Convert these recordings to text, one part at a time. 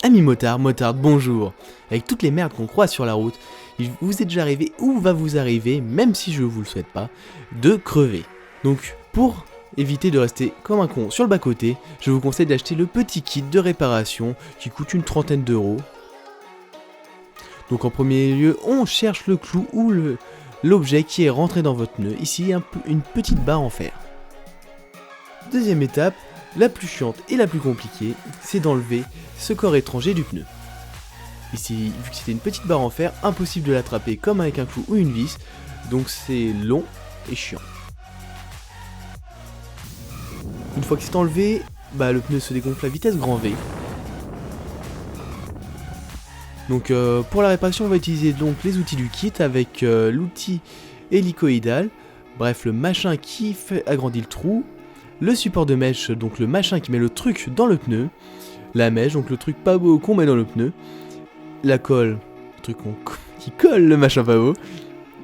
Amis motards, motardes, bonjour. Avec toutes les merdes qu'on croise sur la route, il vous est déjà arrivé ou va vous arriver, même si je vous le souhaite pas, de crever. Donc pour éviter de rester comme un con sur le bas-côté, je vous conseille d'acheter le petit kit de réparation qui coûte une trentaine d'euros. Donc en premier lieu, on cherche le clou ou l'objet qui est rentré dans votre pneu. Ici, une petite barre en fer. Deuxième étape, la plus chiante et la plus compliquée, c'est d'enlever ce corps étranger du pneu. Ici, vu que c'était une petite barre en fer, impossible de l'attraper comme avec un clou ou une vis, donc c'est long et chiant. Une fois que c'est enlevé, le pneu se dégonfle à vitesse grand V. Donc pour la réparation, on va utiliser donc les outils du kit avec l'outil hélicoïdal, bref le machin qui fait agrandir le trou, le support de mèche, donc le machin qui met le truc dans le pneu, la mèche, donc le truc pas beau qu'on met dans le pneu, la colle, le truc qui colle le machin pas beau,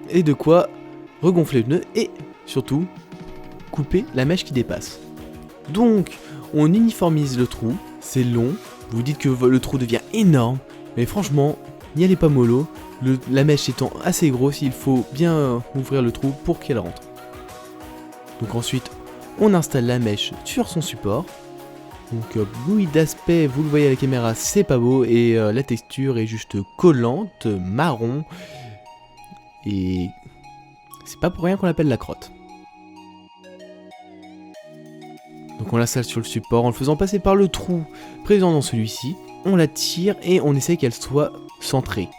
et de quoi regonfler le pneu et surtout couper la mèche qui dépasse. Donc on uniformise le trou, c'est long, vous dites que le trou devient énorme, mais franchement n'y allez pas mollo, la mèche étant assez grosse, il faut bien ouvrir le trou pour qu'elle rentre. Donc ensuite on installe la mèche sur son support. Donc bruit d'aspect, vous le voyez à la caméra, c'est pas beau et la texture est juste collante, marron. Et c'est pas pour rien qu'on l'appelle la crotte. Donc on l'installe sur le support en le faisant passer par le trou présent dans celui-ci. On la tire et on essaie qu'elle soit centrée.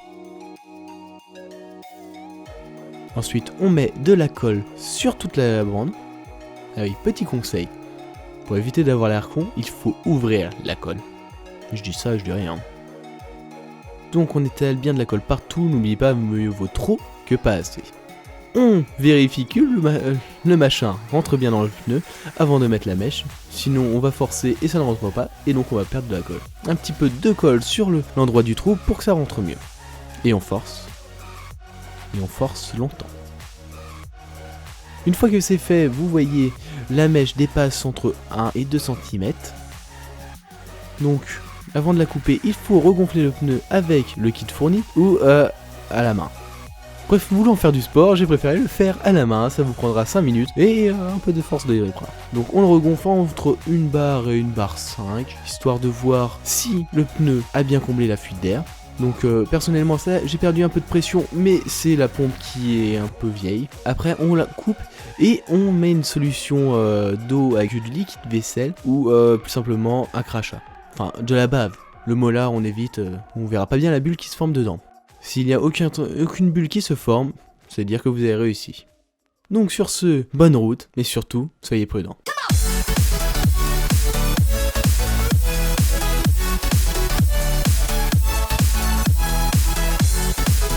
Ensuite on met de la colle sur toute la bande. Ah oui, petit conseil, pour éviter d'avoir l'air con, il faut ouvrir la colle. Je dis ça, je dis rien. Donc on étale bien de la colle partout, n'oubliez pas, mieux vaut trop que pas assez. On vérifie que le machin rentre bien dans le pneu avant de mettre la mèche, sinon on va forcer et ça ne rentre pas, et donc on va perdre de la colle. Un petit peu de colle sur l'endroit du trou pour que ça rentre mieux. Et on force longtemps. Une fois que c'est fait, vous voyez, la mèche dépasse entre 1 et 2 cm. Donc, avant de la couper, il faut regonfler le pneu avec le kit fourni ou à la main. Bref, voulant faire du sport, j'ai préféré le faire à la main, ça vous prendra 5 minutes et un peu de force de bras. Donc on le regonfle entre une barre et une barre 5, histoire de voir si le pneu a bien comblé la fuite d'air. Donc personnellement ça, j'ai perdu un peu de pression, mais c'est la pompe qui est un peu vieille. Après on la coupe et on met une solution d'eau avec du liquide vaisselle ou plus simplement un crachat. Enfin de la bave. Le molar on évite, on verra pas bien la bulle qui se forme dedans. S'il n'y a aucune bulle qui se forme, c'est dire que vous avez réussi. Donc sur ce, bonne route, mais surtout, soyez prudents.